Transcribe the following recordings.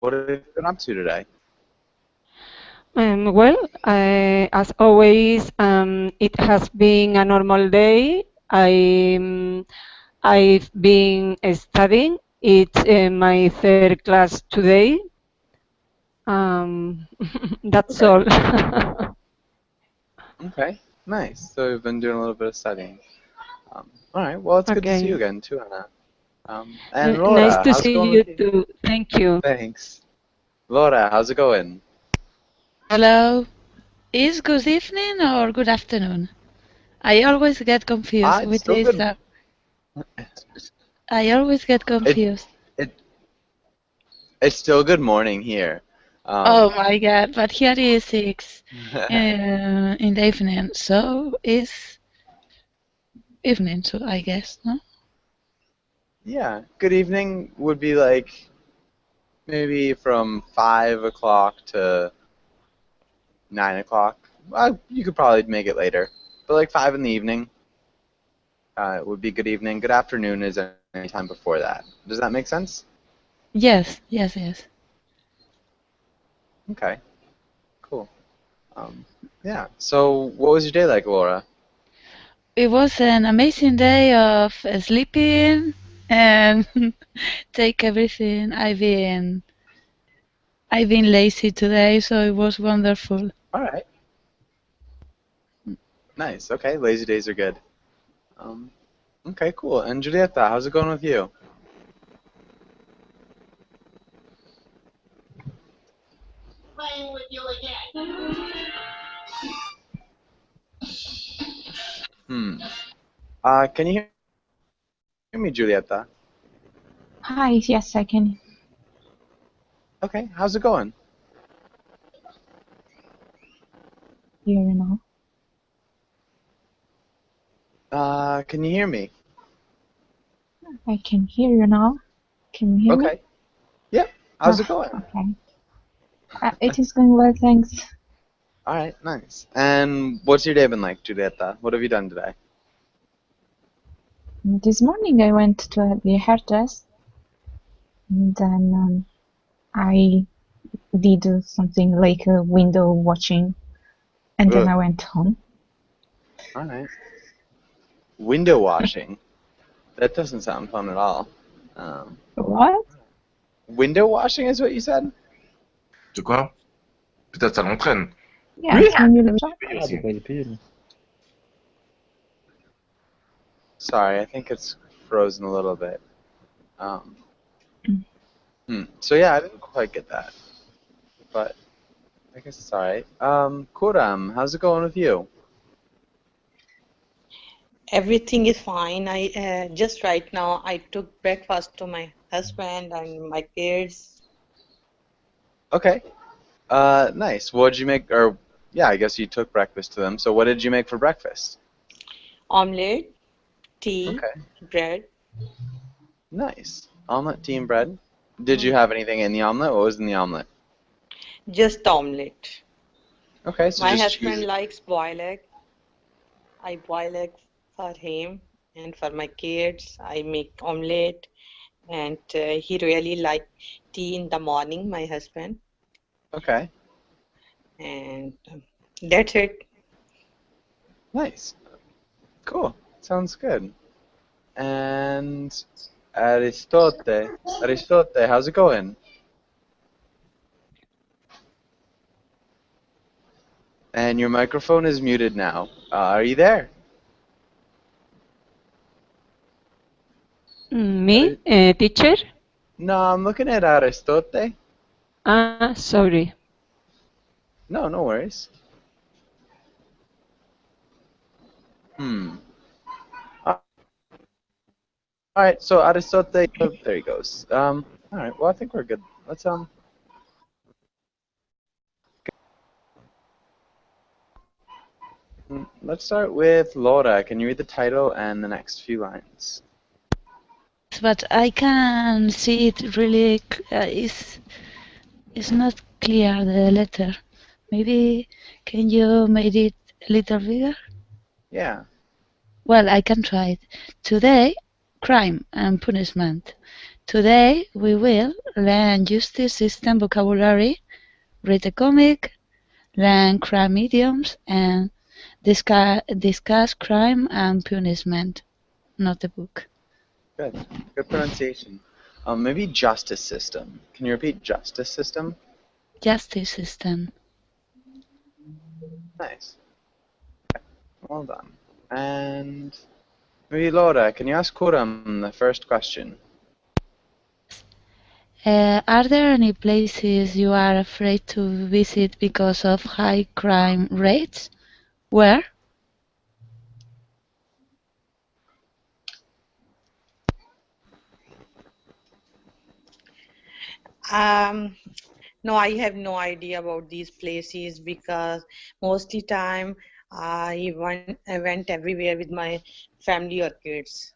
What have you been up to today? Well, as always, it has been a normal day. I've been studying. It's my third class today. Um, that's Okay. all. Okay. Nice. So you've been doing a little bit of studying. All right. Well, it's good to see you Okay. again too, Anna. And Nice Laura, to how's it see going you with you? too. Thank you. Thanks. Laura, how's it going? Hello. Is good evening or good afternoon? I always get confused It's with still this. good. I always get It confused. it it's still good morning here. Oh Um, my God, but here is 6 in the evening, so it's evening, so I guess, no? yeah. Good evening would be like maybe from 5 o'clock to 9 o'clock. You could probably make it later, but like 5 in the evening would be good evening. Good afternoon is any time before that. Does that make sense? Yes, yes, yes. Okay, cool. Um, yeah. So, what was your day like, Laura? It was an amazing day of sleeping and take everything. I've been lazy today, so it was wonderful. All right. Nice. Okay. Lazy days are good. Um, okay, cool. And Julieta, how's it going with you? Hmm. Can you hear me, Julieta? Hi, yes, I can Okay. How's it going? hear you now. Can you hear me? I can hear you now. Can you hear me? Okay. Yep. How's it going? Okay. It is going well, thanks. All right. Nice. And what's your day been like, Julieta? What have you done today? This morning I went to the hairdress, and then I did something like window watching, and then Ugh. I went home. All right. Window washing. That doesn't sound fun at all. Um, What? window washing is what you said? De quoi? Peut-être ça l'entraîne. Yes, when you Payé Ah, aussi. donc il est payé, lui. Sorry, I think it's frozen a little bit. So yeah, I didn't quite get that, but I guess it's all right. Kuram, how's it going with you? Everything is fine. I just right now I took breakfast to my husband and my kids. Okay. Nice. What did you make? Or yeah, I guess you took breakfast to them. So what did you make for breakfast? Omelette, tea, Okay. bread. Nice. Omelet, tea, and bread. Did you have anything in the omelet? What was in the omelet? Just omelette. Okay, so My just husband cheese. likes boiled egg. I boil egg for him and for my kids. I make omelette, and he really like tea in the morning. My husband, Okay. and that's it. Nice. Cool. Sounds good. And Aristote, how's it going? And your microphone is muted now. Are you there? Me, teacher? No, I'm looking at Aristote. Ah, sorry. No, no worries. Hmm. All right, so Aristote, oh, there he goes. All right, well, I think we're good. Let's start with Laura. Can you read the title and the next few lines? But I can see it really. It's not clear the letter. Maybe can you make it a little bigger? Yeah. Well, I can try it. Today, crime and punishment. Today we will learn justice system vocabulary, read a comic, learn crime idioms, and discuss crime and punishment, not the book. Good. Good pronunciation. Maybe justice system. Can you repeat justice system? Justice system. Nice. Well done. And maybe Laura, can you ask Kuram the first question? Are there any places you are afraid to visit because of high crime rates? Where? No, I have no idea about these places because mostly time I went everywhere with my family or kids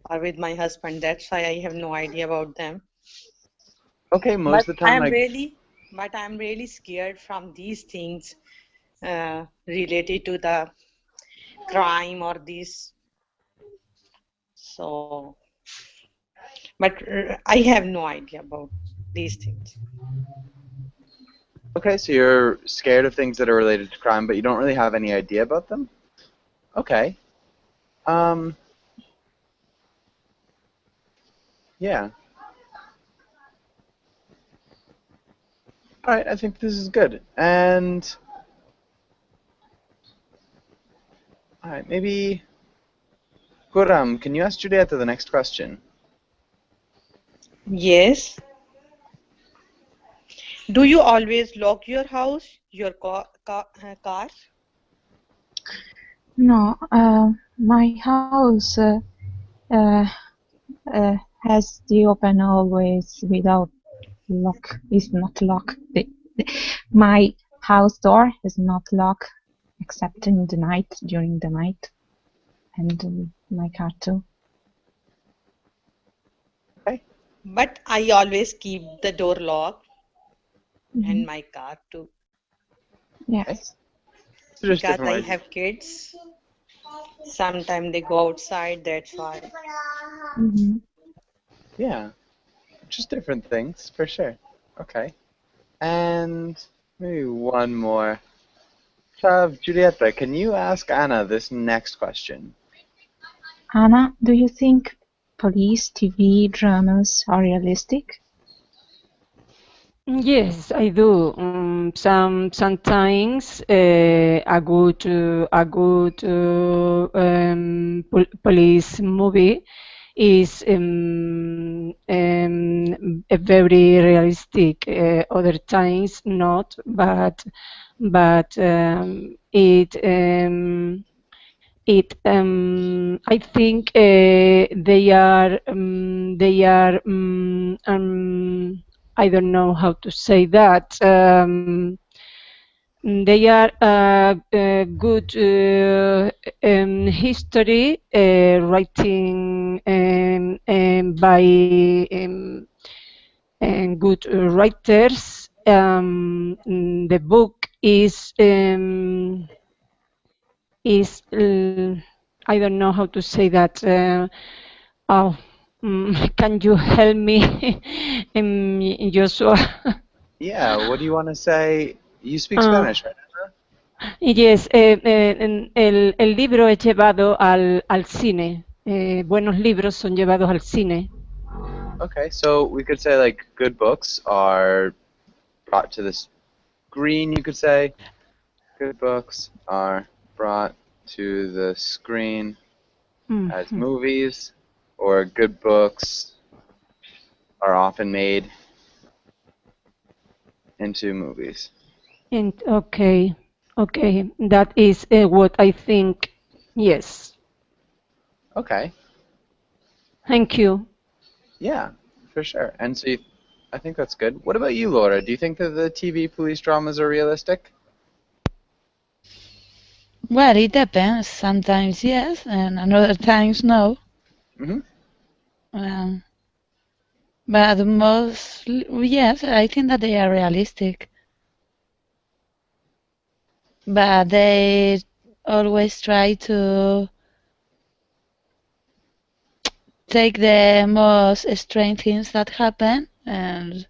or with my husband. That's why I have no idea about them. Okay, most of the time, like, I'm really scared from these things related to the crime or this. So, but I have no idea about these things. okay, so you're scared of things that are related to crime, but you don't really have any idea about them? Okay. Yeah. All right, I think this is good. And all right, maybe Kuram, can you ask Julieta the next question? Yes. Do you always lock your house, your car? No, my house has the open always without lock. Is not locked. My house door is not locked except in the night, during the night, and my car too. Okay. But I always keep the door locked and my car too. Yes. So just Because different I ways. have kids. Sometimes they go outside, that's why. Mm-hmm. Yeah. Just different things, for sure. Okay. And maybe one more. Julieta, can you ask Anna this next question? Anna, do you think police TV dramas are realistic? Yes, I do. Sometimes a good police movie is a very realistic. Other times not, but I think I don't know how to say that. They are good history writing by good writers. The book is I don't know how to say that. Oh, can you help me, Joshua? Yeah, what do you want to say? You speak Ah, Spanish, right? yes, el libro es llevado al cine. Buenos libros son llevados al cine. Okay, so we could say like good books are brought to the screen, you could say. Good books are brought to the screen as movies, or good books are often made into movies. And okay, that is what I think. Yes, Okay, thank you. yeah, for sure. And so I think that's good. What about you, Laura? Do you think that the TV police dramas are realistic? Well, it depends. Sometimes yes, and other times no. Mm-hmm. But most, yes, I think that they are realistic. But they always try to take the most strange things that happen and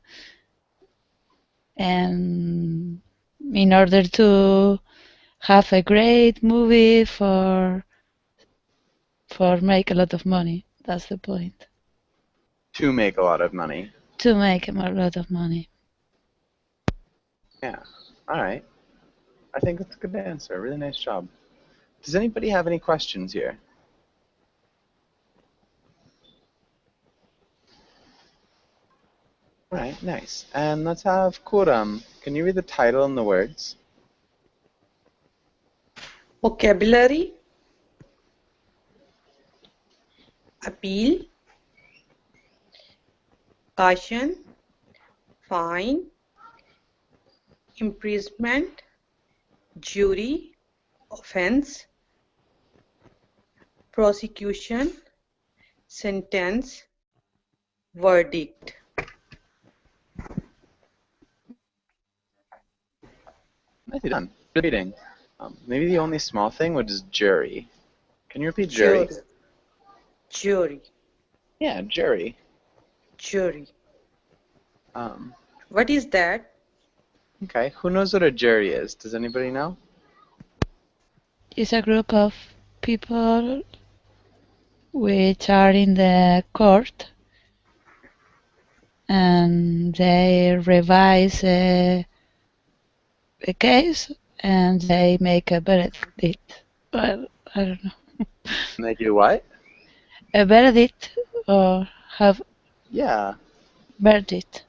in order to have a great movie for make a lot of money. That's the point. To make a lot of money. To make a lot of money. Yeah. All right. I think that's a good answer. Really nice job. Does anybody have any questions here? All right, nice. And let's have Kuram. Can you read the title and the words? Vocabulary, appeal, caution, fine, imprisonment, jury, offense, prosecution, sentence, verdict. Nicely done. Good reading. Maybe the only small thing was jury. Can you repeat jury? Jury. Yeah, jury. Jury. Um, What is that? okay, who knows what a jury is? Does anybody know? It's a group of people which are in the court and they revise a case and they make a verdict. Well, I don't know. And they do what? A verdict or have Yeah. verdict.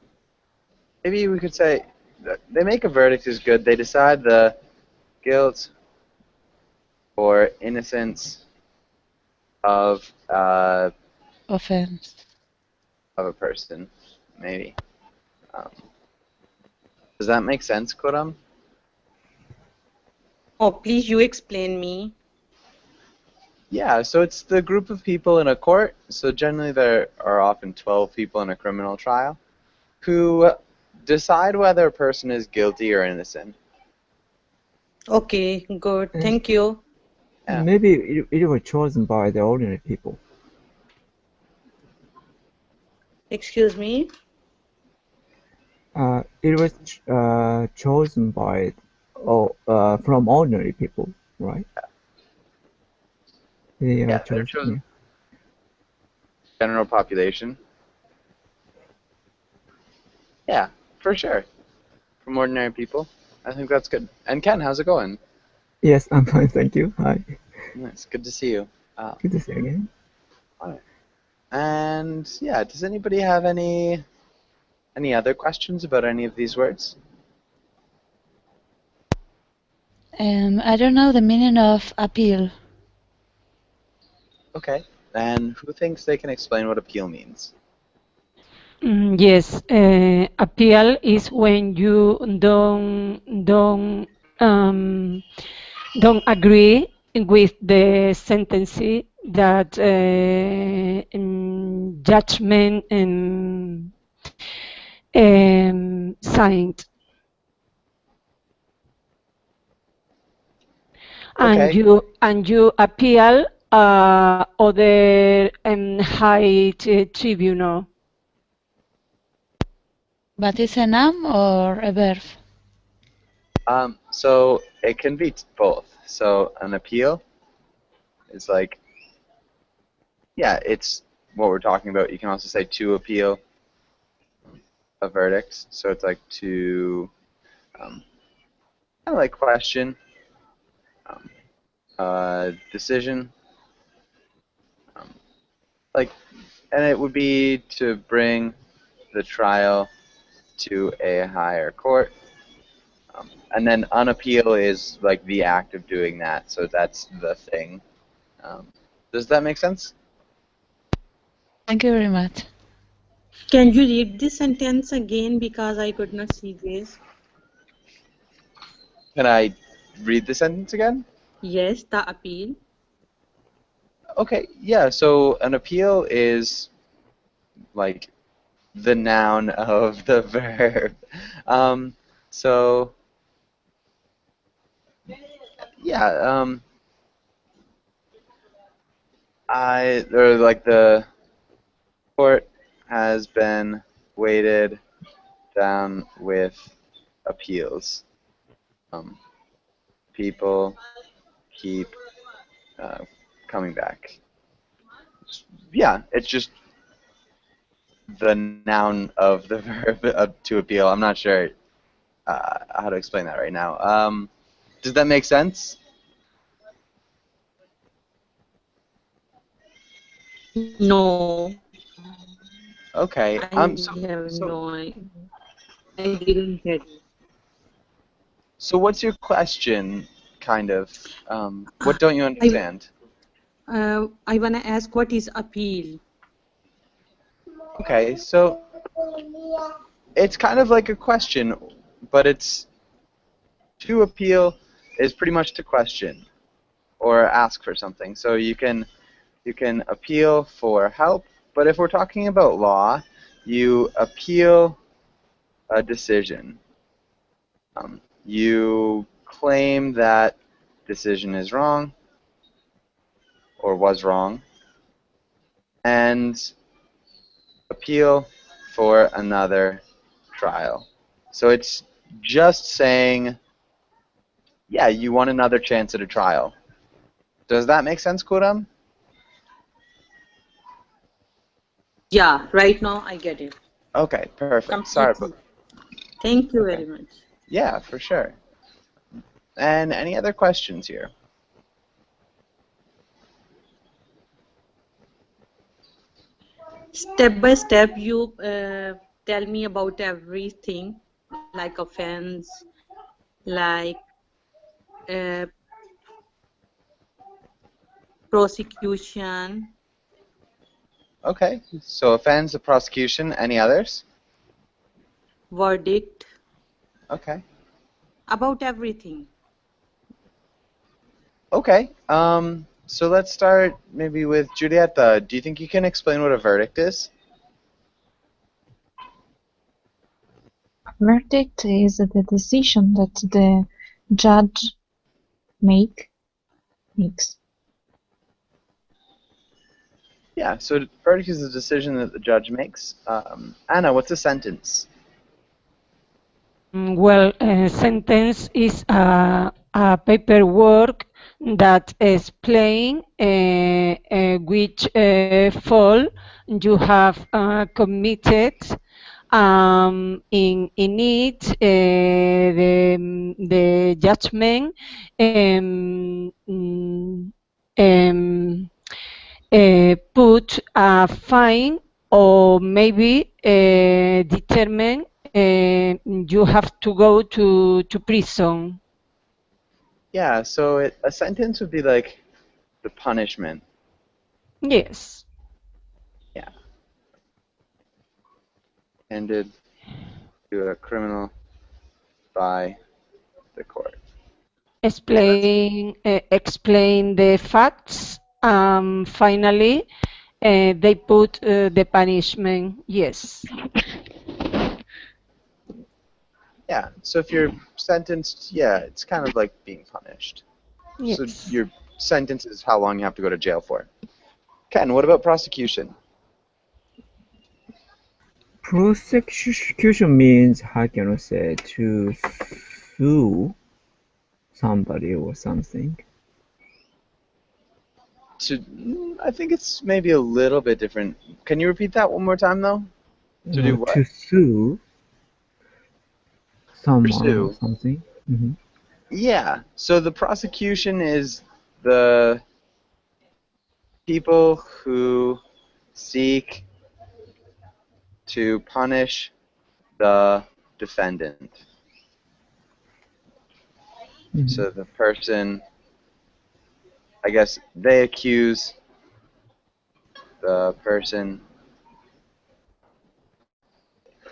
Maybe we could say that they make a verdict is good. They decide the guilt or innocence of Offense. a person, maybe. Does that make sense, Kuram? Oh, please you explain me. Yeah, so it's the group of people in a court. So generally there are often 12 people in a criminal trial who decide whether a person is guilty or innocent. Okay, good. Thank you. Yeah. Maybe it was chosen by the ordinary people. Excuse me? It was chosen by from ordinary people, right? Yeah, they're chosen. General population. Yeah, for sure. From ordinary people. I think that's good. And Ken, how's it going? Yes, I'm fine, thank you. Hi. Nice, good to see you. Good to see you again. All right. And yeah, does anybody have any other questions about any of these words? I don't know the meaning of appeal. Okay. And who thinks they can explain what appeal means? Yes, appeal is when you don't agree with the sentence that judgment signed, Okay. and you appeal other high tribunal. But it's a noun or a verb? So it can be both. So an appeal is like, yeah, it's what we're talking about. You can also say to appeal a verdict. So it's like to kind of like question, decision, like, and it would be to bring the trial to a higher court. And then an appeal is like the act of doing that, so that's the thing. Does that make sense? Thank you very much. Can you read this sentence again because I could not see this? Can I read the sentence again? Yes, the appeal. Okay, yeah, so an appeal is like the noun of the verb. So, yeah, or like the court has been weighted down with appeals. People keep coming back. Yeah, it's just the noun of the verb to appeal. I'm not sure how to explain that right now. Does that make sense? No, Okay. I have So no idea. I didn't get it. so what's your question, kind of? What don't you understand? I want to ask, what is appeal? Okay, so it's kind of like a question, but it's to appeal is pretty much to question or ask for something. So you can appeal for help, but if we're talking about law, you appeal a decision. You claim that decision is wrong or was wrong, and appeal for another trial. So it's just saying, yeah, you want another chance at a trial. Does that make sense, Kuram? Yeah, right now I get it. Okay, perfect. Sorry. Completely. Thank you Okay. very much. Yeah, for sure. And any other questions here? Step by step, you tell me about everything, like offense, like uh, prosecution, Okay, so offense, the prosecution, any others? verdict, Okay. about everything. Okay, so let's start maybe with Julieta. Do you think you can explain what a verdict is? Verdict is the decision that the judge makes. Yeah, so verdict is a decision that the judge makes. Anna, what's a sentence? Well, a sentence is a paperwork that explains which fault you have committed. In it, the judgment put a fine or maybe determine you have to go to prison. Yeah, so a sentence would be like the punishment. Yes. Yeah. Handed to a criminal by the court. Explain the facts. Finally, they put the punishment. Yes. Yeah, so if you're sentenced, yeah, it's kind of like being punished. Yes. So your sentence is how long you have to go to jail for. Ken, what about prosecution? Prosecution means, how can I say, to sue somebody or something. I think it's maybe a little bit different. Can you repeat that one more time, though? To do what? To sue someone Pursue. or something. Mm-hmm. Yeah. So the prosecution is the people who seek to punish the defendant. Mm-hmm. So the person, I guess, they accuse the person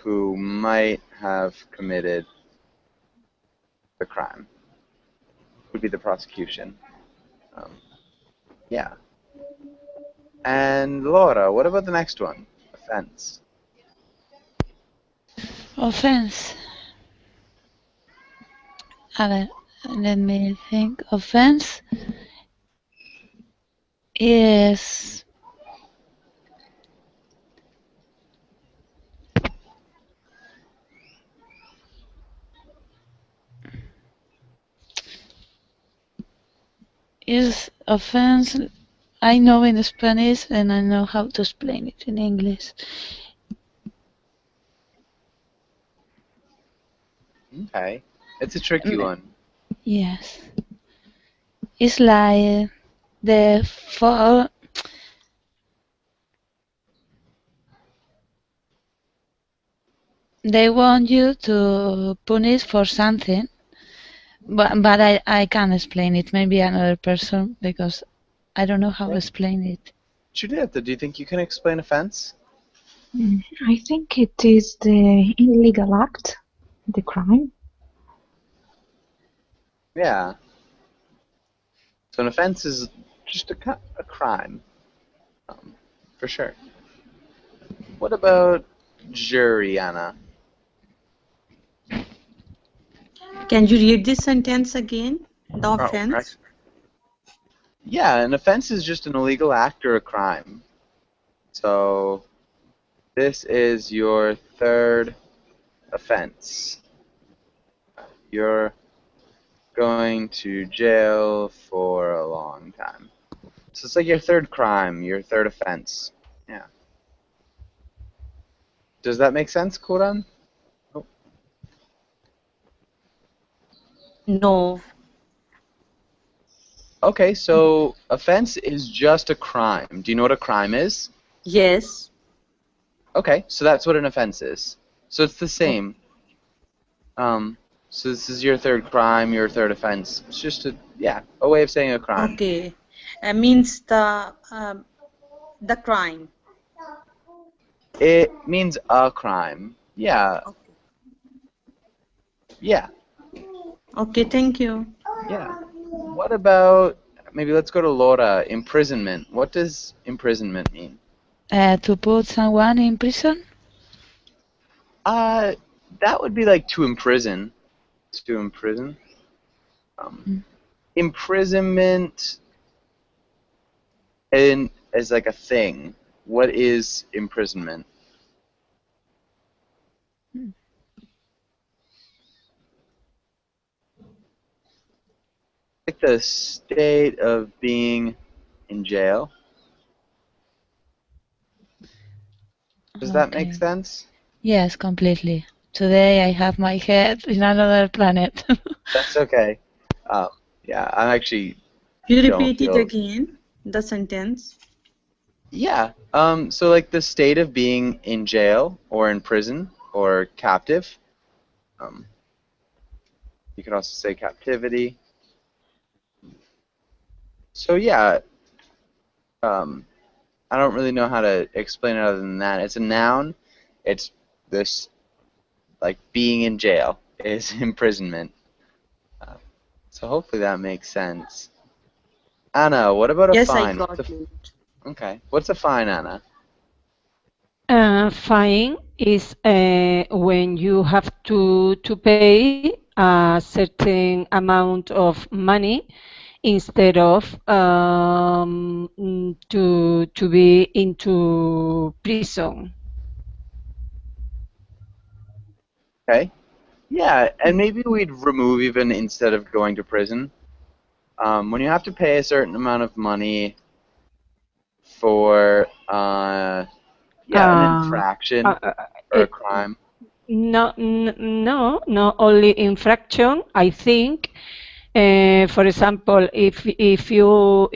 who might have committed the crime. Would be the prosecution. Yeah. And Laura, what about the next one? Offense. Offense. A ver, let me think. Offense is is offense. I know in Spanish and I know how to explain it in English. Okay. It's a tricky one. Yes. It's like the fall. They want you to punish for something, but I can't explain it. Maybe another person because I don't know how to explain it. Judith, do you think you can explain offense? I think it is the illegal act, the crime. Yeah. So an offense is just a crime, for sure. What about jury, Anna? Can you read this sentence again? The Oh, offense? right. Yeah, an offense is just an illegal act or a crime. So this is your third offense. You're going to jail for a long time. So it's like your third crime, your third offense. Yeah. Does that make sense, Kuran? No. Okay, so offense is just a crime. Do you know what a crime is? Yes. Okay, so that's what an offense is. So it's the same. So this is your third crime, your third offense. It's just a way of saying a crime. Okay. Means the crime. It means a crime. Yeah. Okay. Yeah. Okay, thank you. Yeah. What about, maybe let's go to Laura, imprisonment. What does imprisonment mean? To put someone in prison? That would be like to imprison. To imprison. Imprisonment is like a thing. What is imprisonment? Like the state of being in jail. Does that make Okay. sense? Yes, completely. Today I have my head in another planet. That's okay. Yeah, I'm actually You don't repeat it feel. again, the sentence. Yeah. So like the state of being in jail or in prison or captive. You could also say captivity. So yeah. I don't really know how to explain it other than that. It's a noun. It's this, like being in jail is imprisonment. So hopefully that makes sense. Anna, what about a Yes, I fine? got it. Okay. What's a fine, Anna? Fine is when you have to pay a certain amount of money instead of to be into prison. Okay. Yeah, and maybe we'd remove even instead of going to prison. When you have to pay a certain amount of money for an infraction or a It, crime. no, not only infraction. I think, for example, if you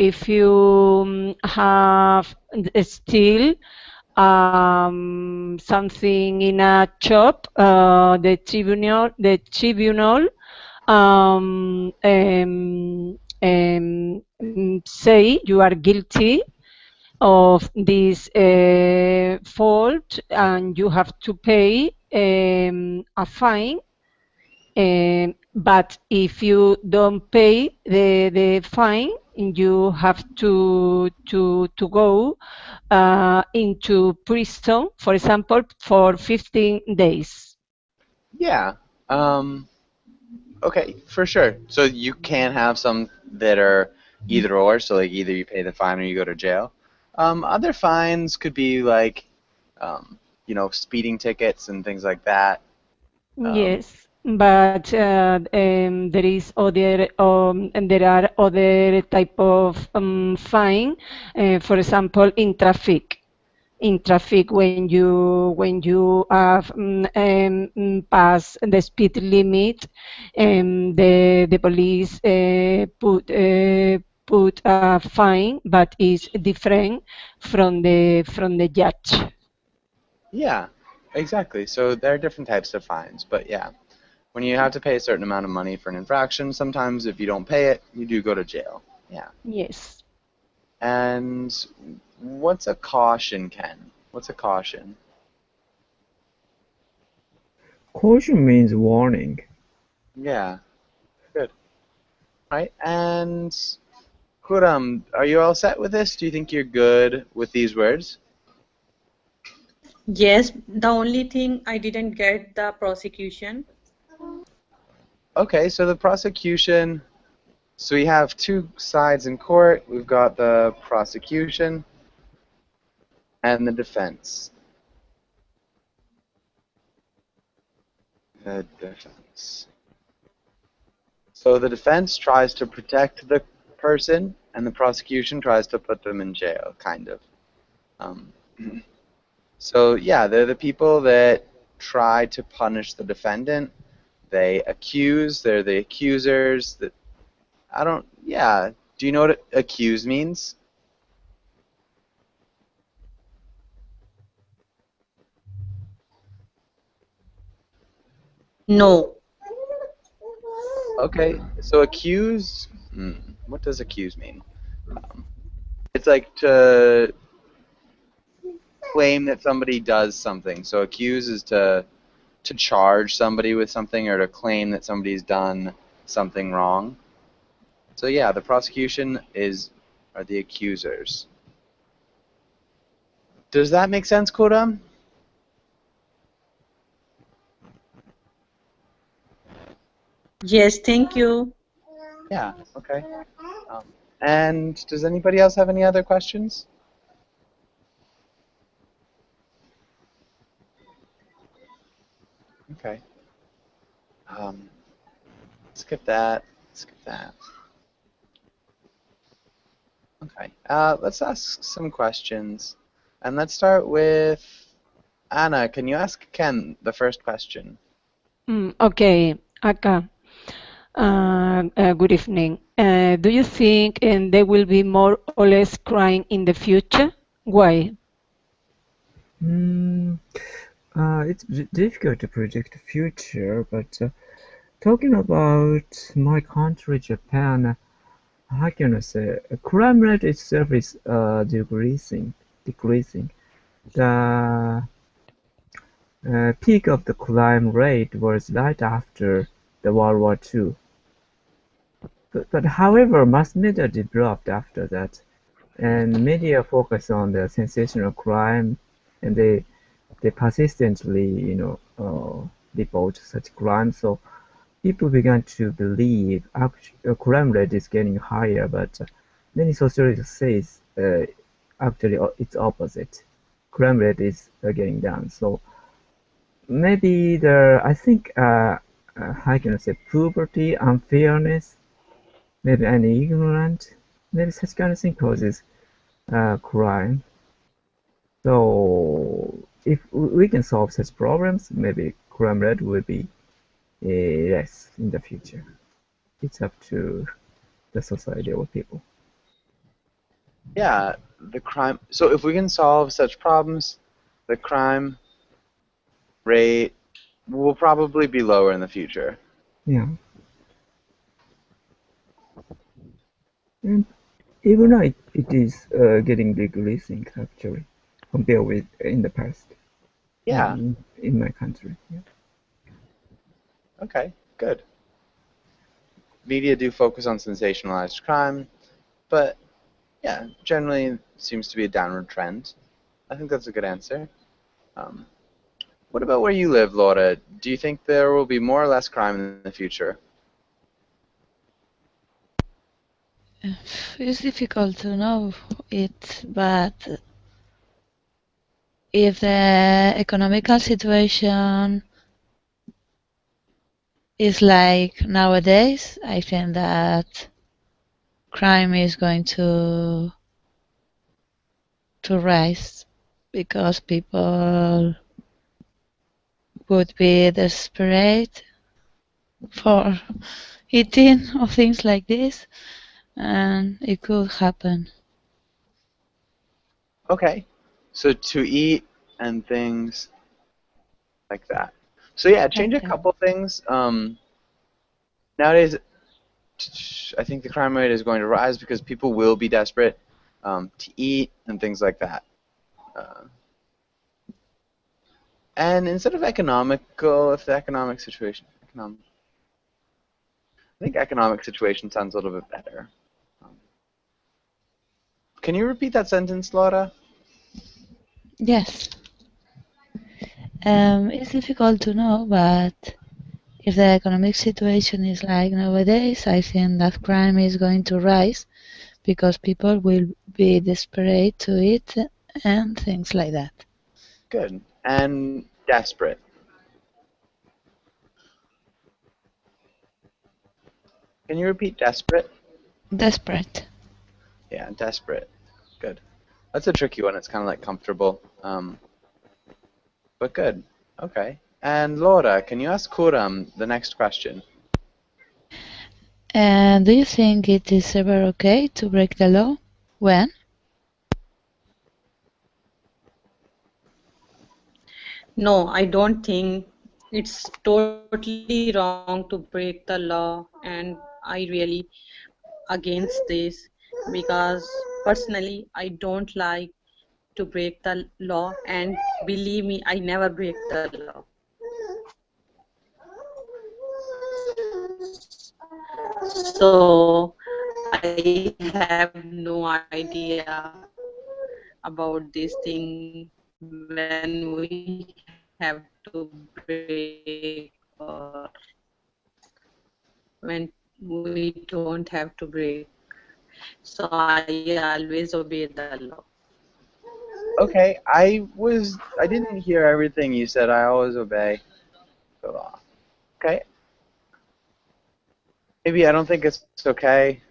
have still something in a shop, the tribunal say you are guilty of this fault and you have to pay a fine. But if you don't pay the fine, you have to go into prison, for example, for 15 days. Yeah. Okay, for sure. So you can have some that are either or, so like either you pay the fine or you go to jail. Other fines could be like, speeding tickets and things like that. Yes. but there is other and there are other type of fine. For example, in traffic when you have pass the speed limit, the police put a fine, but is different from the judge. Yeah, exactly. So there are different types of fines, but yeah, when you have to pay a certain amount of money for an infraction, sometimes if you don't pay it, you do go to jail. Yeah. Yes. And what's a caution, Ken? What's a caution? Caution means warning. Yeah, good. Right, and Kuram, are you all set with this? Do you think you're good with these words? Yes, the only thing I didn't get the prosecution. Okay, so the prosecution, so we have two sides in court. We've got the prosecution and the defense. The defense. So the defense tries to protect the person, and the prosecution tries to put them in jail, kind of. Um, so yeah, they're the people that try to punish the defendant. They accuse. They're the accusers. That I don't. Yeah. Do you know what accuse means? No. Okay. So accuse. What does accuse mean? It's like to claim that somebody does something. So accuse is to charge somebody with something or to claim that somebody's done something wrong. So yeah, the prosecution are the accusers. Does that make sense, Kuram? Yes, thank you. Yeah, okay. And does anybody else have any other questions? Okay. Skip that. Skip that. Okay. Let's ask some questions. And let's start with Anna. Can you ask Ken the first question? Okay, Aka. Good evening. Do you think there will be more or less crime in the future? Why? It's difficult to predict the future, but talking about my country, Japan, how can I say? Crime rate itself is decreasing. The peak of the crime rate was right after the World War II. But however, mass media developed after that, and media focus on the sensational crime, and they persistently, report such crimes. So people began to believe crime rate is getting higher, but many sociologists say actually it's opposite. Crime rate is getting down. So maybe I think, how can I say, poverty, unfairness, maybe any ignorant, maybe such kind of thing causes crime. So if we can solve such problems, maybe crime rate will be less in the future. It's up to the society or people. Yeah, the crime. So if we can solve such problems, the crime rate will probably be lower in the future. Yeah. And even now it is getting decreasing actually compared with in the past. Yeah. In my country. Yeah. Okay, good. Media do focus on sensationalized crime, but yeah, generally it seems to be a downward trend. I think that's a good answer. What about where you live, Laura? Do you think there will be more or less crime in the future? It's difficult to know it, but if the economical situation It's like nowadays, I think that crime is going to rise because people would be desperate for eating or things like this, and it could happen. Okay. So to eat and things like that. So yeah, change a Okay. couple things. Nowadays, I think the crime rate is going to rise because people will be desperate to eat and things like that. And instead of economical, if the economic situation, I think economic situation sounds a little bit better. Can you repeat that sentence, Laura? Yes. It's difficult to know, but if the economic situation is like nowadays, I think that crime is going to rise because people will be desperate to eat and things like that. Good. And desperate. Can you repeat desperate? Desperate. Yeah, desperate. Good. That's a tricky one. It's kind of like comfortable. But good. Okay. And Laura, can you ask Kuram the next question? And do you think it is ever okay to break the law? When? No, I don't think it's totally wrong to break the law, and I really against this because personally I don't like to break the law, and believe me, I never break the law. So I have no idea about this thing when we have to break or when we don't have to break. So I always obey the law. Okay, I didn't hear everything you said. I always obey the law. Okay. Maybe I don't think it's okay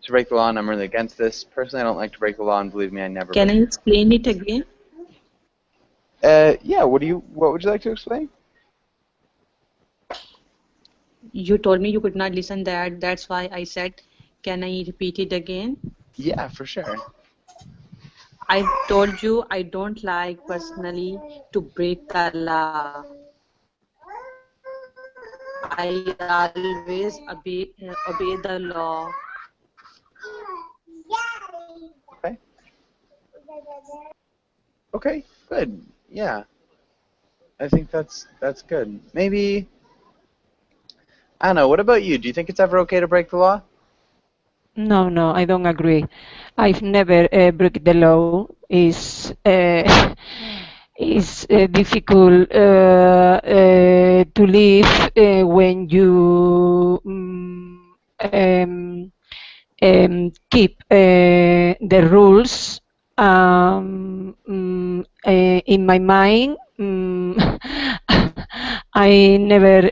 to break the law, and I'm really against this. Personally, I don't like to break the law, and believe me, I never Can break I explain it again? it. Yeah, what would you like to explain? You told me you could not listen that. That's why I said, can I repeat it again? Yeah, for sure. I told you I don't like personally to break the law. I always obey the law. Okay. Okay, good. Yeah. I think that's good. Maybe I don't know, what about you? Do you think it's ever okay to break the law? No, no, I don't agree. I've never broke the law. Is difficult to live when you keep the rules in my mind. I never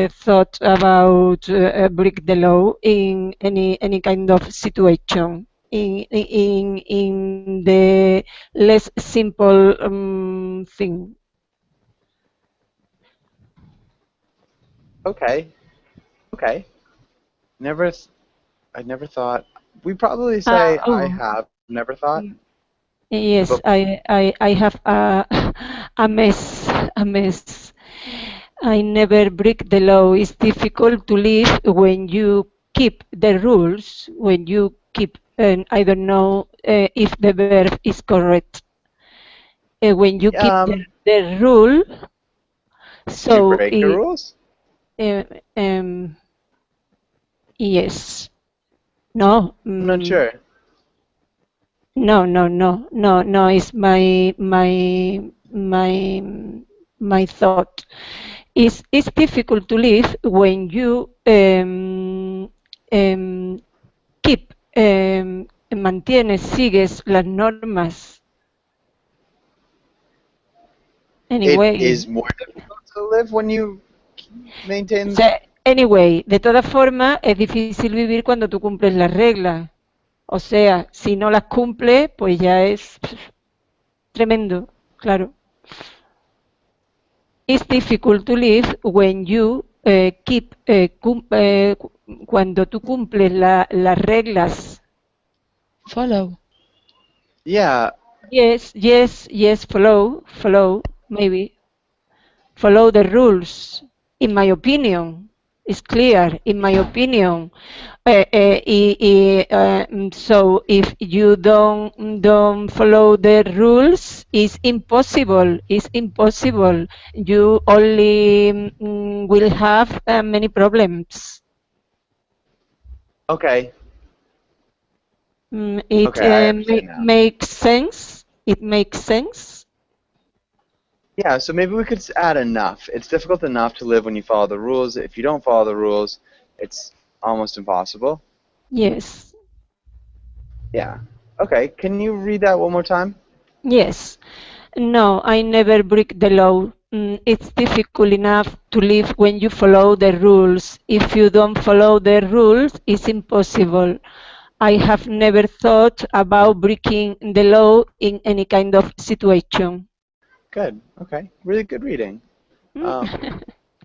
thought about break the law in any kind of situation. In the less simple thing. Okay. Okay. I never thought. We probably say I Oh, have never thought. yes, But I have a mess, a mess. I never break the law. It's difficult to live when you keep the rules, when you keep, and I don't know if the verb is correct. When you keep um, the rule, do you so break the rules? uh, um, yes, no, I'm not sure. no. It's my thought. It's difficult to live when you keep, mantienes, sigues las normas. It Anyway, is more difficult to live when you maintain. So, anyway, de todas formas, es difícil vivir cuando tú cumples las reglas. O sea, si no las cumples, pues ya es tremendo, claro. It's difficult to live when you cuando tú cumples las reglas. Follow. Yeah. Yes, follow, maybe. Follow the rules, in my opinion. It's clear, in my opinion. So if you don't follow the rules, it's impossible. It's impossible. You only will have many problems. Okay. It Okay, I understand now. makes sense. It makes sense. Yeah, so maybe we could add enough. It's difficult enough to live when you follow the rules. If you don't follow the rules, it's almost impossible. Yes. Yeah. Okay, can you read that one more time? Yes. No, I never break the law. It's difficult enough to live when you follow the rules. If you don't follow the rules, it's impossible. I have never thought about breaking the law in any kind of situation. Good. Okay. Really good reading.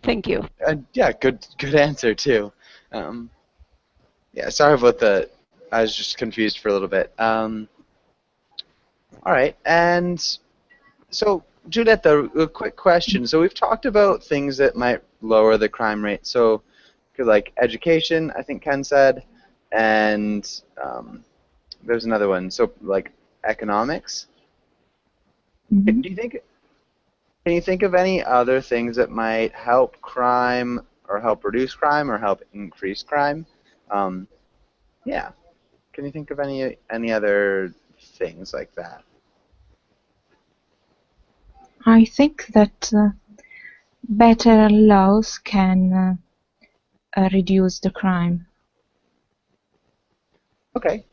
Thank you. Yeah, good answer too. Yeah, sorry about the. I was just confused for a little bit. All right, and so Juliette, a quick question. So we've talked about things that might lower the crime rate. So, like education, I think Ken said, and there's another one. So like economics. Mhm. Do you think? Can you think of any other things that might help crime, or help reduce crime, or help increase crime? Yeah. Can you think of any other things like that? I think that better laws can reduce the crime. Okay.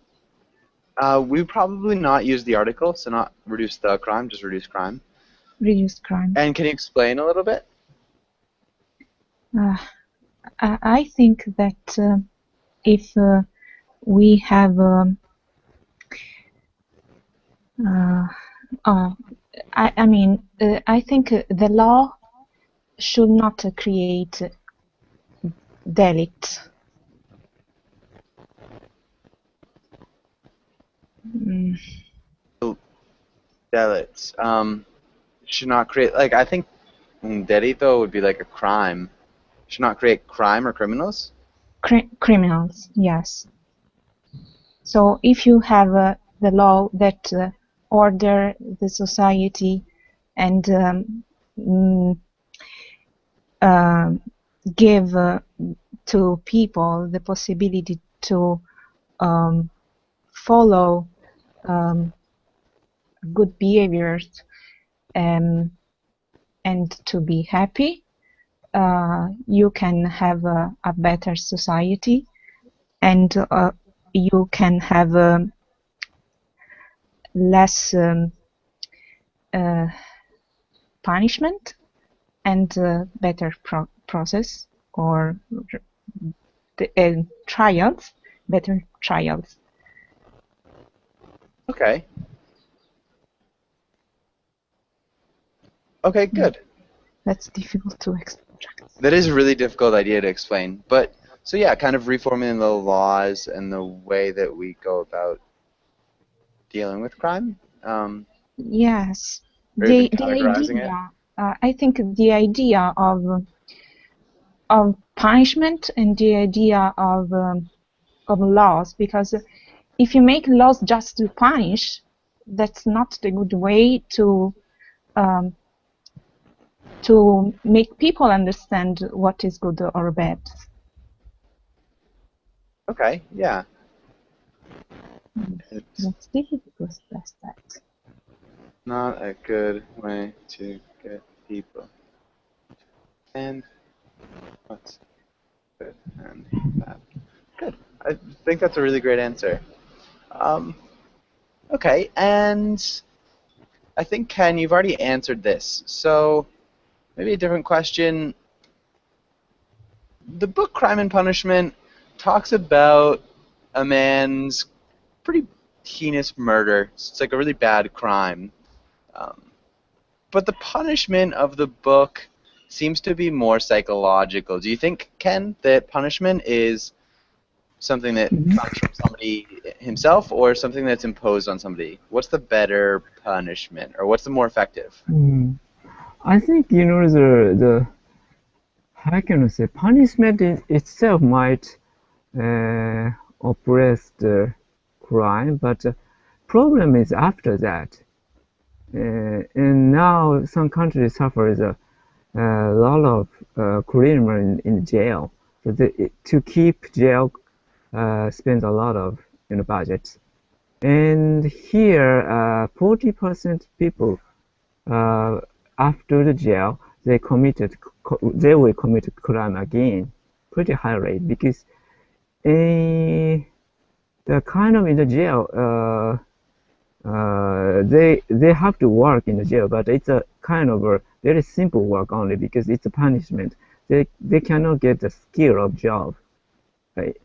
We probably not use the article, so not reduce the crime, just reduce crime. Reduce crime. And can you explain a little bit? I think that if we have I think the law should not create delicts. Delits. Should not create, like, I think delito would be like a crime. Should not create crime or criminals? Criminals, yes. So if you have the law that order the society and give to people the possibility to follow good behaviors and to be happy, you can have a better society, and you can have less punishment and better process or trials, better trials. Okay. Okay, good. That's difficult to extract. That is a really difficult idea to explain. But, so yeah, kind of reforming the laws and the way that we go about dealing with crime. Yes. Or The even categorizing it. idea, I think the idea of punishment and the idea of laws, because if you make laws just to punish, that's not the good way to make people understand what is good or bad. Okay, yeah. It's That's difficult to express that. not a good way to get people. And what's good and bad? Good. I think that's a really great answer. Okay, and I think, Ken, you've already answered this. So maybe a different question. the book Crime and Punishment talks about a man's pretty heinous murder. It's like a really bad crime. But the punishment of the book seems to be more psychological. Do you think, Ken, that punishment is something that comes from somebody himself or something that's imposed on somebody? What's the better punishment, or what's the more effective? I think, the how can I say, punishment itself might oppress the crime, but the problem is after that. And now some countries suffer a lot of criminals in jail. So to keep jail spends a lot of budget. And here, 40% people after the jail they will commit crime again, pretty high rate, because the kind of in the jail. They have to work in the jail, but it's a kind of a very simple work only because it's a punishment. They cannot get the skill of job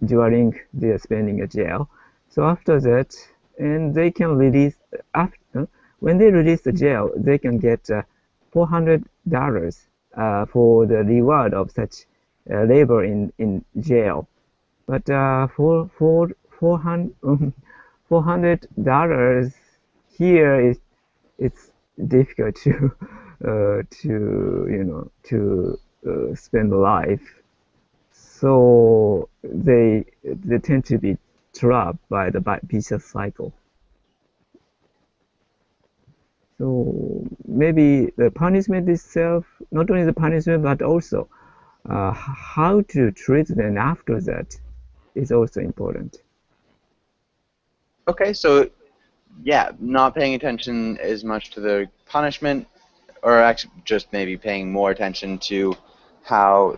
during their spending in jail. So after that, and they can release after when they release the jail, they can get $400 for the reward of such labor in jail. But for $400 here it's difficult to spend life, so they tend to be trapped by the vicious cycle. So maybe the punishment itself, not only the punishment but also how to treat them after that is also important. Okay, so yeah, not paying attention as much to the punishment, or actually just maybe paying more attention to how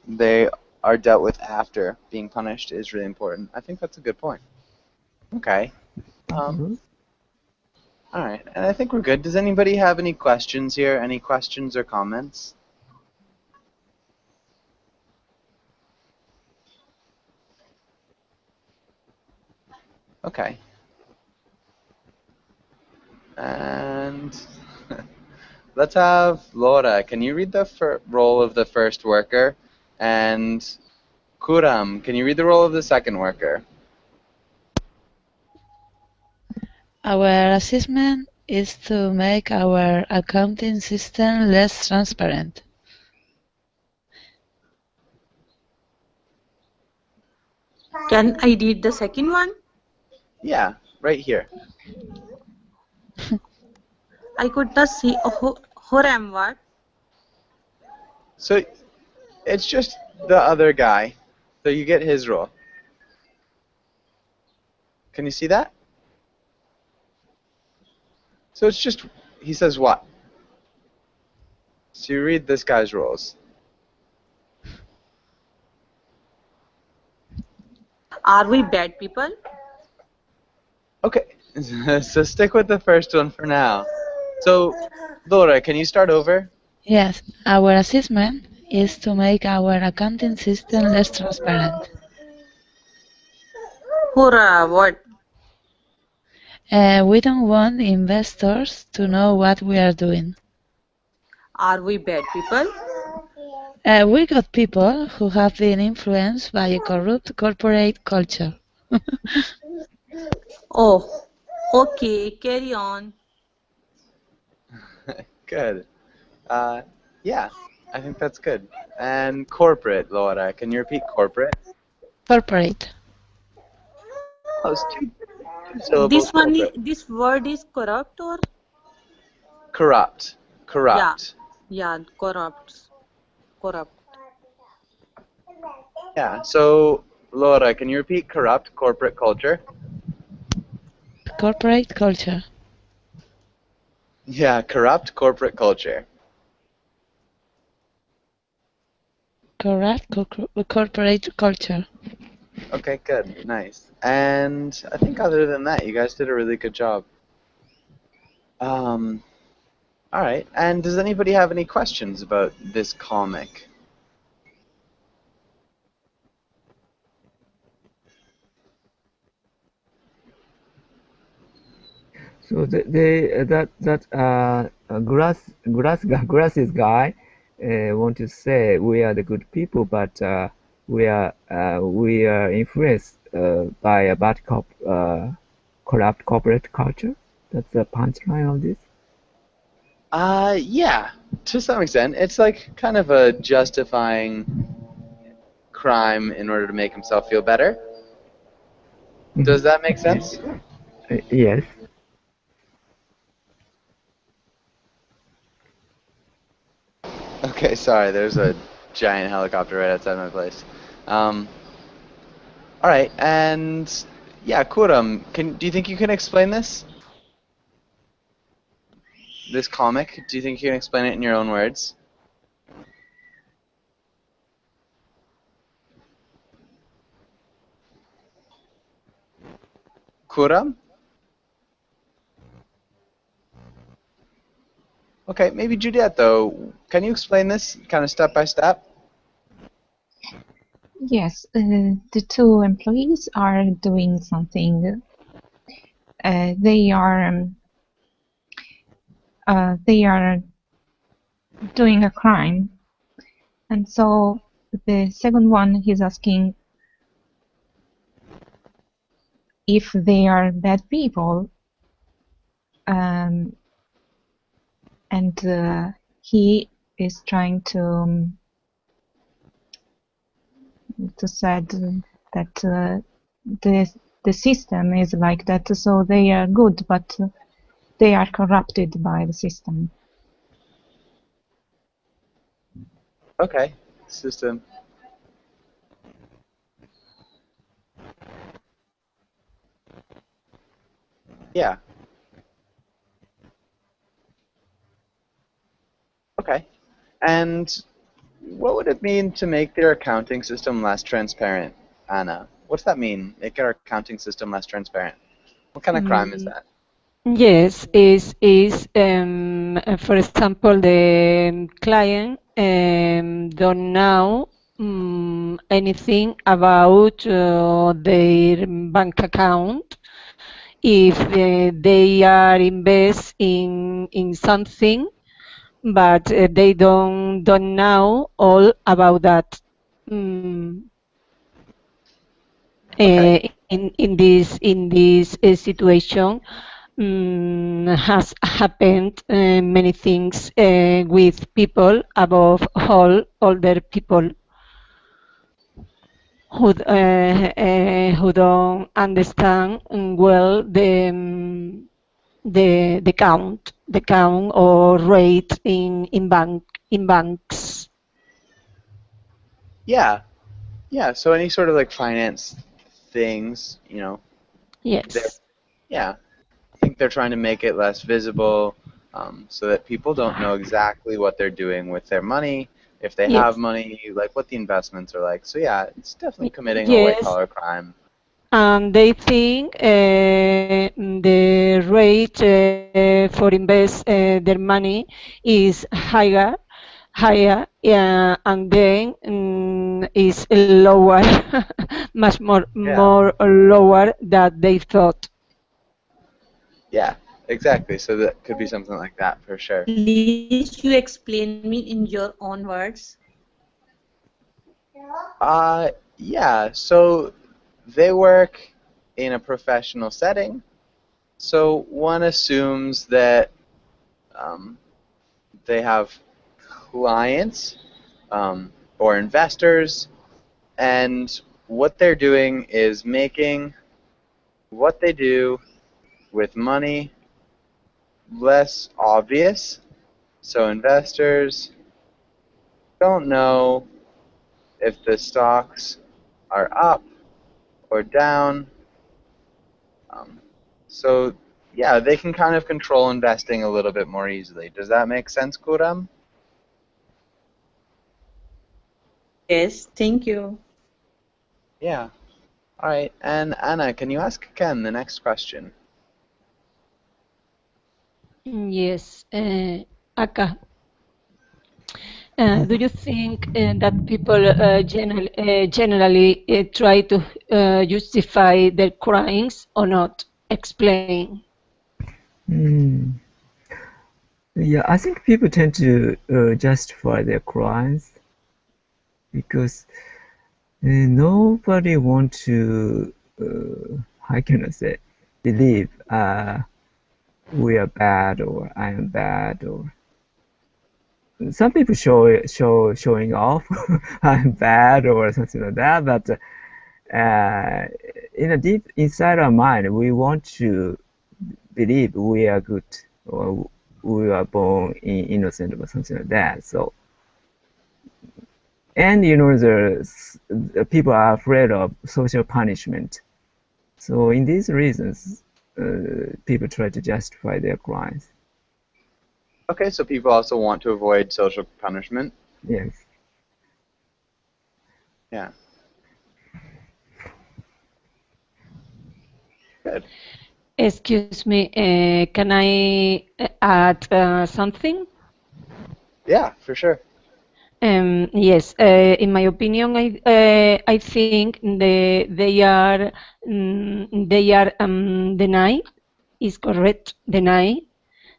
they are dealt with after being punished is really important. I think that's a good point. Okay. All right, and I think we're good. Does anybody have any questions here? Any questions or comments? Okay. And let's have Laura. Can you read the role of the first worker? And Kuram, can you read the role of the second worker? Our assessment is to make our accounting system less transparent. Can I read the second one? Yeah, right here. I could not see Horam what? So it's just the other guy. So you get his role. Can you see that? So it's just, he says what? So you read this guy's roles. Are we bad people? Okay, so stick with the first one for now. So, Laura, can you start over? Yes, our assessment is to make our accounting system less transparent. Hurrah, what? We don't want investors to know what we are doing. Are we bad people? We got people who have been influenced by a corrupt corporate culture. Oh, okay, carry on. Good. Yeah, I think that's good. And corporate, Laura, can you repeat corporate? Corporate. Oh, it's two syllables. This one, corporate. this word is corrupt or? Corrupt. Corrupt. Yeah, corrupt. Yeah, so, Laura, can you repeat corrupt corporate culture? Corporate culture. Yeah, corrupt corporate culture. Correct corporate culture. Okay, good. Nice. And I think other than that, you guys did a really good job. All right. And does anybody have any questions about this comic? So grasses guy want to say we are the good people, but we are influenced by a bad corrupt corporate culture. That's the punchline of this. Yeah, to some extent. It's like kind of a justifying crime in order to make himself feel better. Does that make sense? Yes. Okay, sorry, there's a giant helicopter right outside my place. All right, and yeah, Kuram, do you think you can explain this? This comic? Do you think you can explain it in your own words? Kuram? Okay, maybe Juliet, though. Can you explain this kind of step by step? Yes, the two employees are doing something. They are doing a crime, and so the second one is asking if they are bad people, and he is trying to said that the system is like that, so they are good, but they are corrupted by the system. Okay, system. Yeah. Okay. And what would it mean to make their accounting system less transparent, Anna? What's that mean? Make our accounting system less transparent. What kind of crime is that? Yes, is for example, the client don't know anything about their bank account. If they are invest in something, but they don't know all about that. Okay. In this situation, has happened many things with people, above all older people who don't understand well the count or rate in banks. Yeah. Yeah, so any sort of like finance things, Yes. yeah, I think they're trying to make it less visible, so that people don't know exactly what they're doing with their money, if they Yes. have money, like what the investments are like. So yeah, it's definitely committing a Yes. white-collar crime. And they think the rate for invest their money is higher, and then is lower, much more lower than they thought. Yeah, exactly. So that could be something like that for sure. Please, you explain me in your own words. Yeah, so they work in a professional setting, so one assumes that they have clients or investors, and what they're doing is making what they do with money less obvious. So investors don't know if the stocks are up or down. So yeah, they can kind of control investing a little bit more easily. Does that make sense, Kuram? Yes, thank you. Yeah. All right. And Anna, can you ask Ken the next question? Yes, Aka. Do you think that people generally try to justify their crimes or not? Explain. Hmm. Yeah, I think people tend to justify their crimes because nobody want to, how can I say, believe we are bad or I am bad, or some people showing off I'm bad or something like that, but in a deep inside our mind we want to believe we are good or we are born innocent or something like that. So, and the people are afraid of social punishment. So in these reasons, people try to justify their crimes. Okay, so people also want to avoid social punishment. Yes. Yeah. Good. Excuse me, can I add something? Yeah, for sure. Yes, in my opinion, I think they are deny is correct. Deny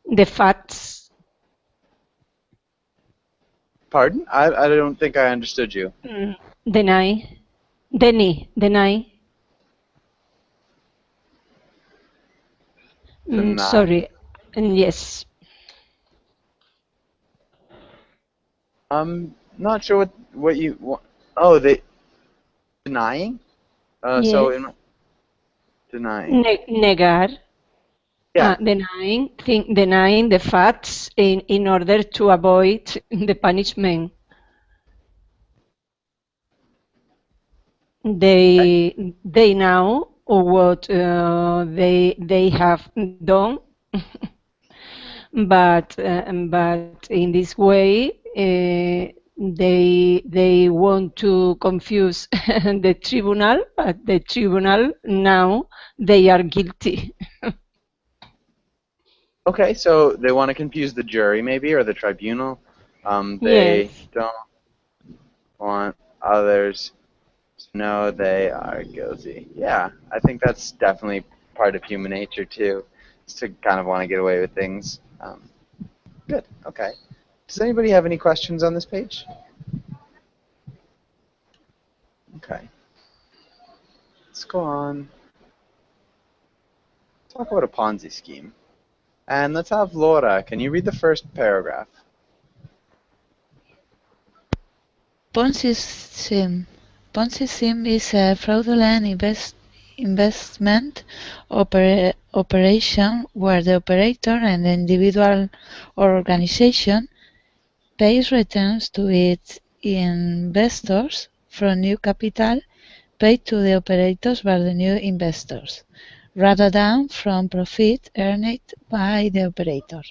the facts. Pardon? I don't think I understood you. Deny, deny. Deny. Sorry. Yes. I'm not sure what you want. Oh, they denying? So Yes. denying. Negar. Yeah. Denying the facts in order to avoid the punishment. They know what they have done, but in this way they want to confuse the tribunal, but the tribunal now they are guilty. Okay, so they want to confuse the jury maybe or the tribunal. They Yes. don't want others to know they are guilty. Yeah, I think that's definitely part of human nature too, is to kind of want to get away with things. Good. Okay. Does anybody have any questions on this page? Okay. Let's go on. Talk about a Ponzi scheme. And let's have Laura. Can you read the first paragraph? Ponzi scheme. Ponzi scheme is a fraudulent investment operation where the operator and the individual or organization pays returns to its investors from new capital paid to the operators by the new investors, rather than from profit earned by the operator.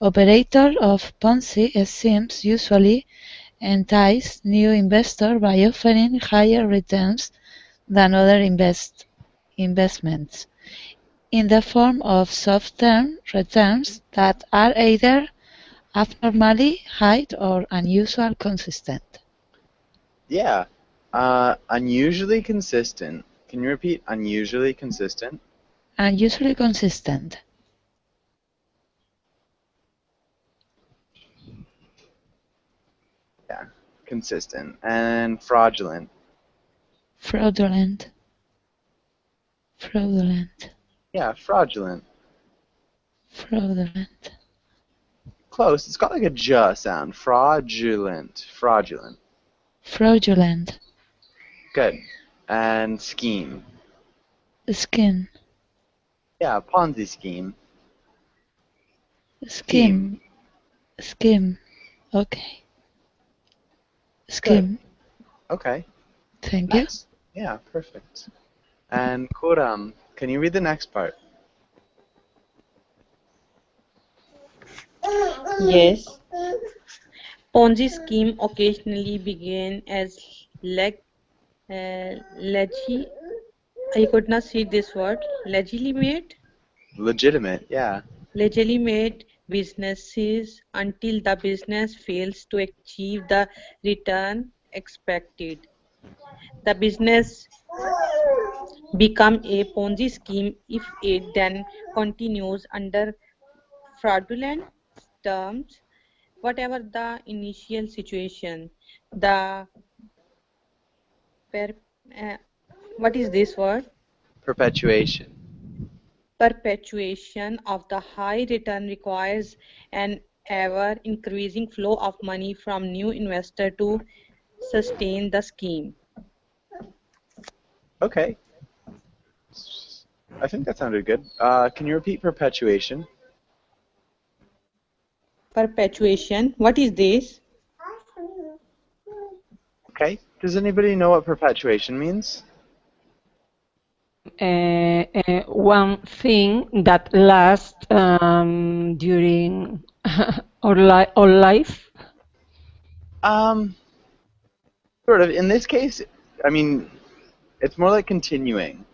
Operators of Ponzi schemes usually entice new investors by offering higher returns than other investments, in the form of short-term returns that are either abnormally high or unusually consistent. Yeah. Unusually consistent. Can you repeat unusually consistent? Unusually consistent. Yeah. Consistent. And fraudulent. Fraudulent. Fraudulent. Yeah, fraudulent. Fraudulent. Close. It's got like a j sound. Fraudulent. Fraudulent. Fraudulent. Good. And scheme. Skin. Yeah, Ponzi scheme. Scheme. Scheme. Okay. Scheme. Okay. Thank you. Nice. Yeah, perfect. And Kuram, can you read the next part? Yes. Ponzi scheme occasionally begin as I could not see this word. Legitimate Yeah. Businesses until the business fails to achieve the return expected. The business become a Ponzi scheme if it then continues under fraudulent terms, whatever the initial situation. The per, uh, what is this word? Perpetuation. Perpetuation of the high return requires an ever increasing flow of money from new investor to sustain the scheme. Okay. I think that sounded good. Can you repeat perpetuation? Perpetuation, what is this? Okay. Does anybody know what perpetuation means? One thing that lasts during our life. Sort of. In this case, I mean, it's more like continuing.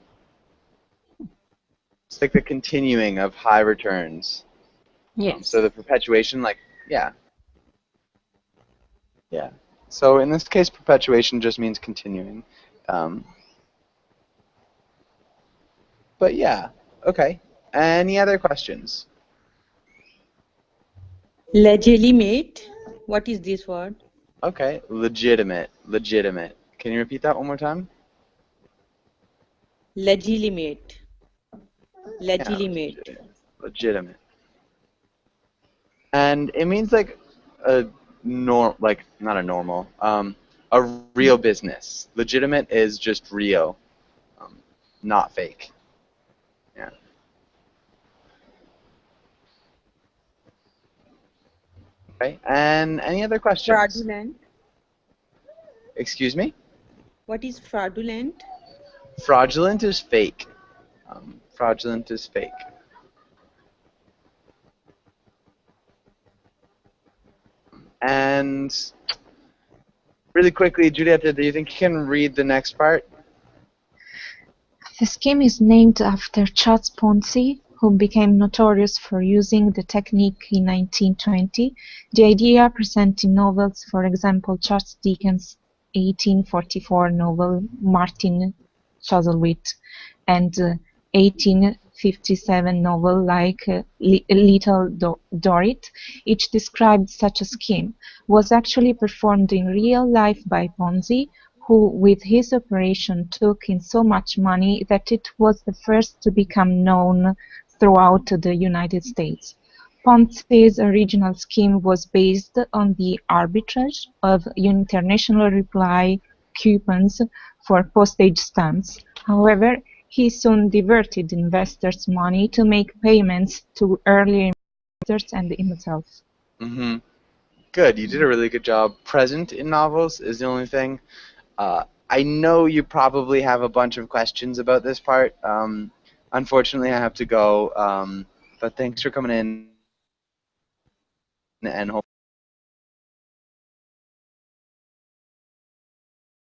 It's like the continuing of high returns. Yes. So the perpetuation, like, yeah. Yeah. So in this case, perpetuation just means continuing. But yeah, okay. Any other questions? Legitimate, what is this word? Okay, legitimate, legitimate. Can you repeat that one more time? Legitimate. Yeah, Legitimate. legitimate. And it means like a not a normal, a real business. Legitimate is just real, not fake. Yeah. Okay. And any other questions? Fraudulent. Excuse me? What is fraudulent? Fraudulent is fake. Fraudulent is fake. And really quickly, Julieta, do you think you can read the next part? The scheme is named after Charles Ponzi, who became notorious for using the technique in 1920. The idea present in novels, for example, Charles Dickens' 1844 novel Martin Chuzzlewit and 1857 novel like Little Dorrit, each described such a scheme, was actually performed in real life by Ponzi, who with his operation took in so much money that it was the first to become known throughout the United States. Ponzi's original scheme was based on the arbitrage of international reply coupons for postage stamps. However, he soon diverted investors' money to make payments to earlier investors and himself. Mm-hmm. Good. You did a really good job. Present in novels is the only thing. I know you probably have a bunch of questions about this part. Unfortunately, I have to go. But thanks for coming in, and hopefully